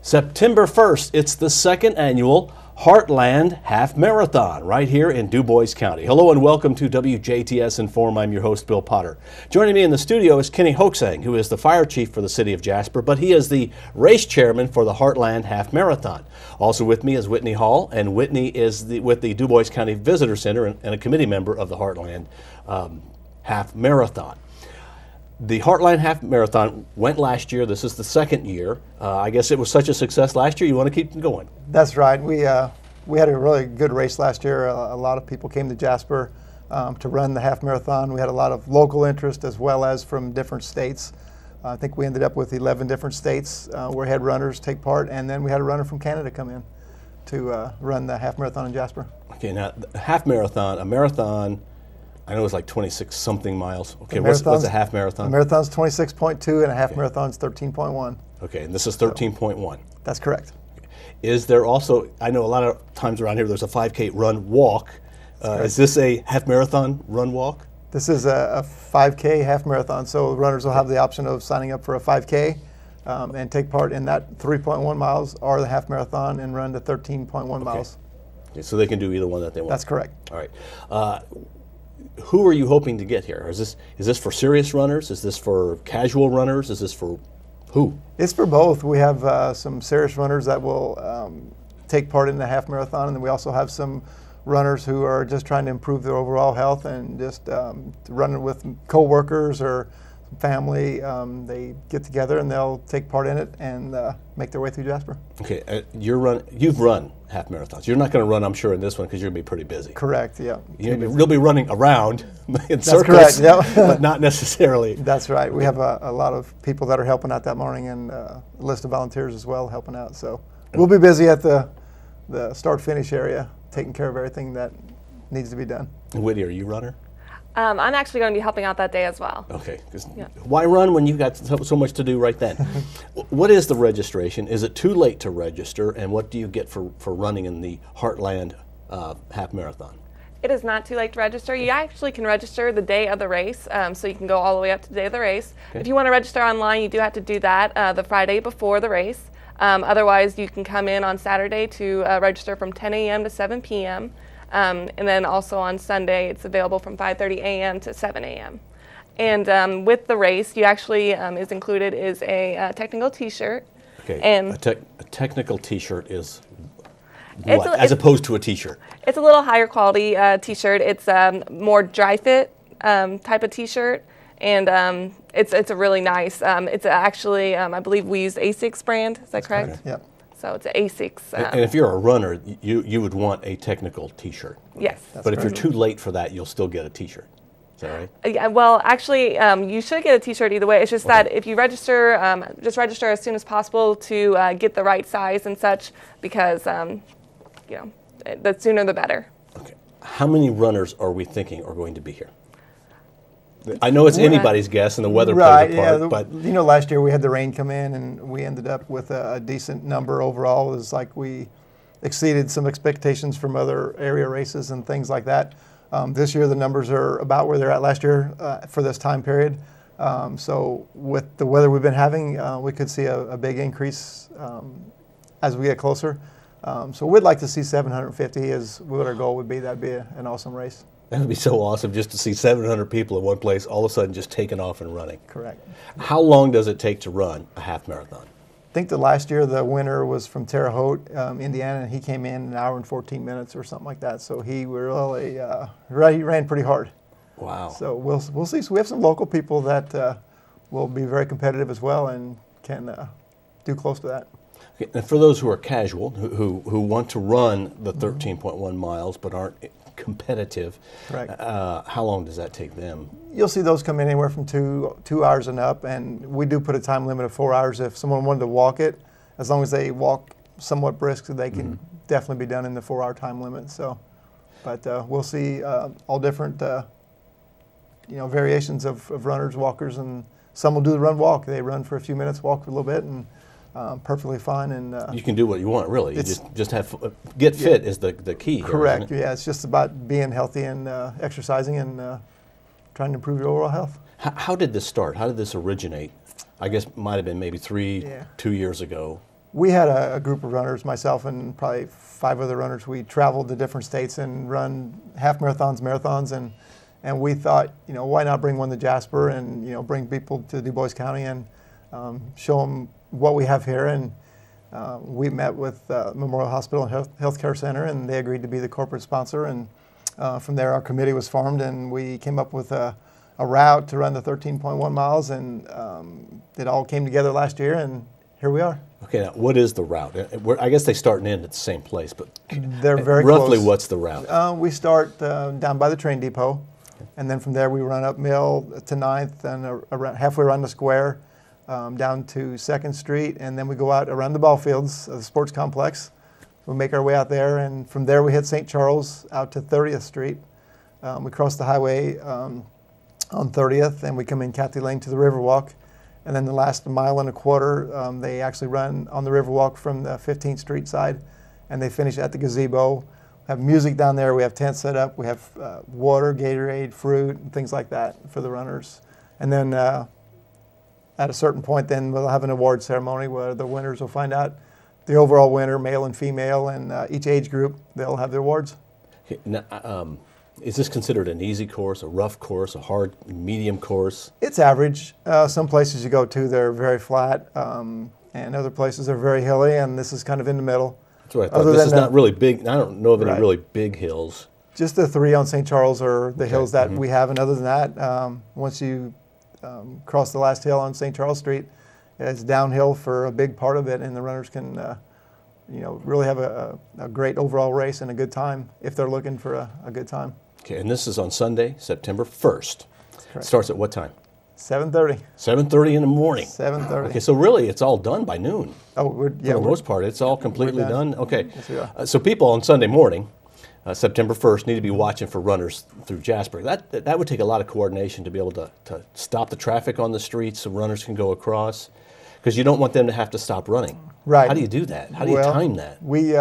September 1st, it's the second annual Heartland Half Marathon right here in Dubois County. Hello and welcome to WJTS in.form. I'm your host, Bill Potter. Joining me in the studio is Kenny Hochgesang, who is the fire chief for the city of Jasper, but he is the race chairman for the Heartland Half Marathon. Also with me is Whitney Hall, and Whitney is with the Dubois County Visitor Center and a committee member of the Heartland Half Marathon. The Heartland Half Marathon went last year. This is the second year. I guess it was such a success last year, you want to keep them going. That's right. We had a really good race last year. A lot of people came to Jasper to run the half marathon. We had a lot of local interest as well as from different states. I think we ended up with 11 different states where we had runners take part, and then we had a runner from Canada come in to run the half marathon in Jasper. Okay, now the half marathon, a marathon, I know it's like 26 something miles. Okay, what's a half marathon? The marathon's 26.2 and a half marathon's 13.1. Okay, and this is 13.1. That's correct. Is there also, I know a lot of times around here there's a 5K run walk. Is this a half marathon run walk? This is a 5K half marathon, so runners will have the option of signing up for a 5K and take part in that 3.1 miles or the half marathon and run to 13.1 miles. Okay, so they can do either one that they want. That's correct. All right. Who are you hoping to get here? Is this for serious runners? Is this for casual runners? Is this for who? It's for both. We have some serious runners that will take part in the half marathon, and then we also have some runners who are just trying to improve their overall health and just running with co-workers or family. They get together and they'll take part in it and make their way through Jasper. Okay, you've run half marathons. You're not going to run, I'm sure, in this one because you're going to be pretty busy. Correct, yeah. You'll be running around in That's circles, correct, yeah. but not necessarily. That's right. We have a lot of people that are helping out that morning and a list of volunteers as well helping out. So we'll be busy at the start-finish area, taking care of everything that needs to be done. Whitney, are you a runner? I'm actually going to be helping out that day as well. Okay. Why run when you've got so much to do right then? What is the registration? Is it too late to register? And what do you get for running in the Heartland Half Marathon? It is not too late to register. You actually can register the day of the race, so you can go all the way up to the day of the race. Okay. If you want to register online, you do have to do that the Friday before the race. Otherwise, you can come in on Saturday to register from 10 a.m. to 7 p.m. And then also on Sunday, it's available from 5:30 a.m. to 7 a.m. And with the race, you actually is included is a technical T-shirt. Okay. And a technical T-shirt is what, as opposed to a T-shirt? It's a little higher quality T-shirt. It's more dry fit type of T-shirt, and it's a really nice. It's actually I believe we use ASICS brand. Is that correct? Okay. Yep. So it's an ASICS. And if you're a runner, you would want a technical T-shirt. Yes. But if you're too late for that, you'll still get a T-shirt. Is that right? Yeah. Well, actually, you should get a T-shirt either way. It's just that if you register, just register as soon as possible to get the right size and such, because the sooner the better. Okay. How many runners are we thinking are going to be here? I know it's anybody's guess, and the weather plays a part. But last year we had the rain come in, and we ended up with a decent number overall. It was like we exceeded some expectations from other area races and things like that. This year the numbers are about where they're at last year for this time period. So with the weather we've been having, we could see a big increase as we get closer. So we'd like to see 750 is what our goal would be. That'd be an awesome race. That would be so awesome just to see 700 people in one place all of a sudden just taking off and running. Correct. How long does it take to run a half marathon? I think the last year the winner was from Terre Haute, Indiana, and he came in 1 hour and 14 minutes or something like that. So he really he ran pretty hard. Wow. So we'll see. So we have some local people that will be very competitive as well and can do close to that. Okay, and for those who are casual, who want to run the 13.1 miles but aren't competitive, correct. How long does that take them? You'll see those come in anywhere from 2 hours and up, and we do put a time limit of 4 hours. If someone wanted to walk it, as long as they walk somewhat brisk, they can definitely be done in the 4 hour time limit. So, but we'll see all different variations of runners, walkers, and some will do the run walk. They run for a few minutes, walk for a little bit, and perfectly fine. And you can do what you want, really. You just have get fit is the key. Correct. Here, isn't it? Yeah, it's just about being healthy and exercising and trying to improve your overall health. How did this start? How did this originate? I guess it might have been maybe 2 years ago. We had a group of runners, myself and probably 5 other runners. We traveled to different states and run half marathons, and we thought, why not bring one to Jasper and, bring people to Dubois County and show them what we have here. And we met with Memorial Hospital and Healthcare Center, and they agreed to be the corporate sponsor. And from there, our committee was formed, and we came up with a route to run the 13.1 miles, and it all came together last year, and here we are. Okay, now what is the route? I guess they start and end at the same place, but they're very roughly close. What's the route? We start down by the train depot, and then from there we run up Mill to 9th and around, halfway around the square, down to 2nd Street, and then we go out around the ball fields of the sports complex. We make our way out there, and from there we hit St. Charles out to 30th Street. We cross the highway on 30th, and we come in Cathy Lane to the Riverwalk. And then the last 1.25 miles, they actually run on the Riverwalk from the 15th Street side, and they finish at the gazebo. We have music down there. We have tents set up. We have water, Gatorade, fruit, and things like that for the runners. And then at a certain point, then we'll have an award ceremony where the winners will find out the overall winner, male and female, and each age group, they'll have their awards. Okay, now, is this considered an easy course, a rough course, a hard, medium course? It's average. Some places you go to, they're very flat, and other places are very hilly, and this is kind of in the middle. That's what I thought. This is not really big. I don't know of any Right. really big hills. Just the 3 on St. Charles are the hills that we have, and other than that, once you cross the last hill on St. Charles Street, it's downhill for a big part of it, and the runners can really have a great overall race and a good time if they're looking for a good time. Okay, and this is on Sunday, September 1st. Correct. Starts at what time? 7:30. 7:30 in the morning. 7:30. Okay, so really it's all done by noon. Oh, For the most part, it's all completely we're done. done. Okay, Yes, we are. So people on Sunday morning, September 1st, need to be watching for runners through Jasper. That would take a lot of coordination to be able to stop the traffic on the streets so runners can go across, because you don't want them to have to stop running. Right. How do you do that? How do you time that? We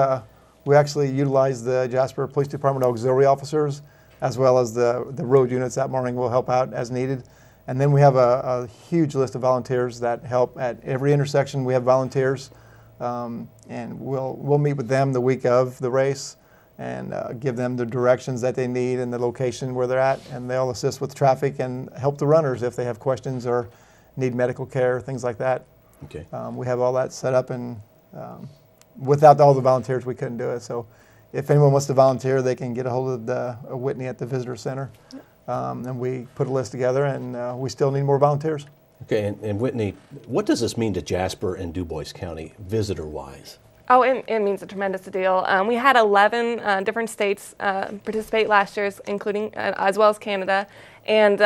actually utilize the Jasper Police Department auxiliary officers, as well as the road units that morning will help out as needed. And then we have a huge list of volunteers that help at every intersection. We have volunteers, and we'll meet with them the week of the race and give them the directions that they need and the location where they're at, and they'll assist with traffic and help the runners if they have questions or need medical care, things like that. Okay. We have all that set up, and without all the volunteers, we couldn't do it. So if anyone wants to volunteer, they can get a hold of Whitney at the Visitor Center, and we put a list together, and we still need more volunteers. Okay, and Whitney, what does this mean to Jasper and Dubois County visitor-wise? Oh, it means a tremendous deal. We had 11 different states participate last year, including as well as Canada, and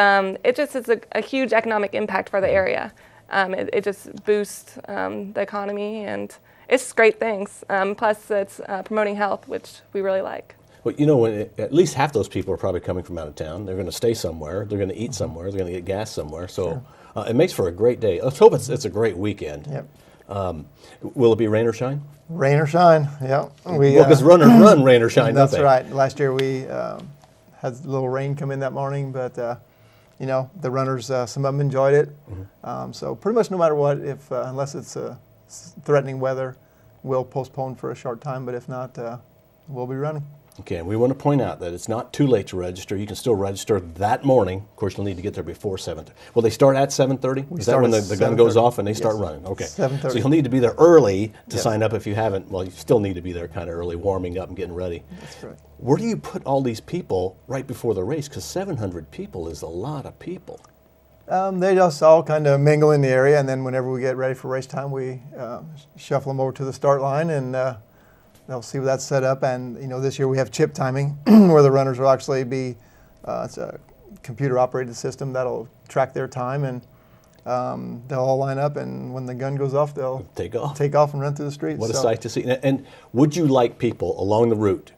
it just is a huge economic impact for the area. It just boosts the economy, and it's great things. Plus, it's promoting health, which we really like. Well, at least half those people are probably coming from out of town. They're going to stay somewhere. They're going to eat somewhere. They're going to get gas somewhere. So it makes for a great day. Let's hope it's a great weekend. Yep. Will it be rain or shine? Rain or shine, yeah. Because runners run rain or shine, That's don't they? right. Last year we had a little rain come in that morning, but the runners, some of them enjoyed it. So pretty much no matter what, if unless it's threatening weather, we'll postpone for a short time. But if not, we'll be running. Okay, and we want to point out that it's not too late to register. You can still register that morning. Of course, you'll need to get there before 7:30. Will they start at 7:30? Is that when the gun goes off and they start running? Okay. 7:30. So you'll need to be there early to sign up if you haven't. Well, you still need to be there kind of early, warming up and getting ready. That's correct. Where do you put all these people right before the race? Because 700 people is a lot of people. They just all kind of mingle in the area, and then whenever we get ready for race time, we shuffle them over to the start line, and they'll see that's set up. And this year we have chip timing, where the runners will actually be. It's a computer-operated system that'll track their time, and they'll all line up. And when the gun goes off, they'll take off and run through the streets. What a sight to see! And would you like people along the route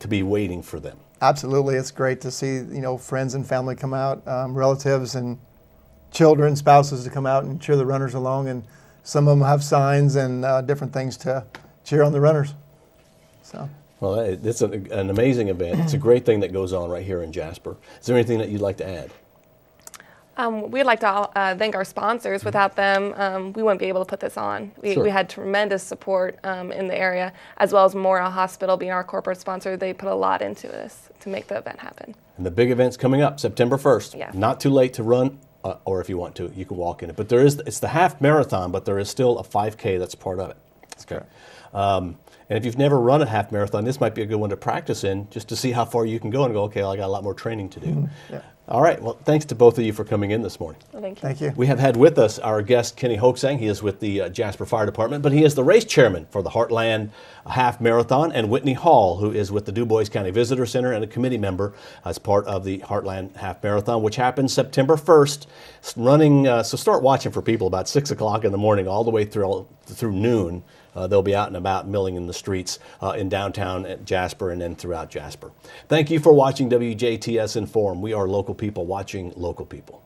to be waiting for them? Absolutely, it's great to see friends and family come out, relatives and children, spouses to come out and cheer the runners along, and some of them have signs and different things to cheer on the runners. So. Well, it's an amazing event. It's a great thing that goes on right here in Jasper. Is there anything that you'd like to add? We'd like to thank our sponsors. Without them, we wouldn't be able to put this on. Sure. We had tremendous support in the area, as well as Memorial Hospital being our corporate sponsor. They put a lot into this to make the event happen. And the big event's coming up September 1st. Yeah. Not too late to run, or if you want to, you can walk in it. But it's the half marathon, but there is still a 5K that's part of it. That's correct. And if you've never run a half marathon, this might be a good one to practice in, just to see how far you can go and go, okay, well, I got a lot more training to do. Yeah. All right, well, thanks to both of you for coming in this morning. Well, thank you. Thank you. We have had with us our guest, Kenny Hochgesang. He is with the Jasper Fire Department, but he is the race chairman for the Heartland Half Marathon, and Whitney Hall, who is with the Dubois County Visitor Center and a committee member as part of the Heartland Half Marathon, which happens September 1st, running, so start watching for people about 6 o'clock in the morning all the way through noon. They'll be out and about milling in the streets in downtown Jasper and then throughout Jasper. Thank you for watching WJTS in.form. We are local people watching local people.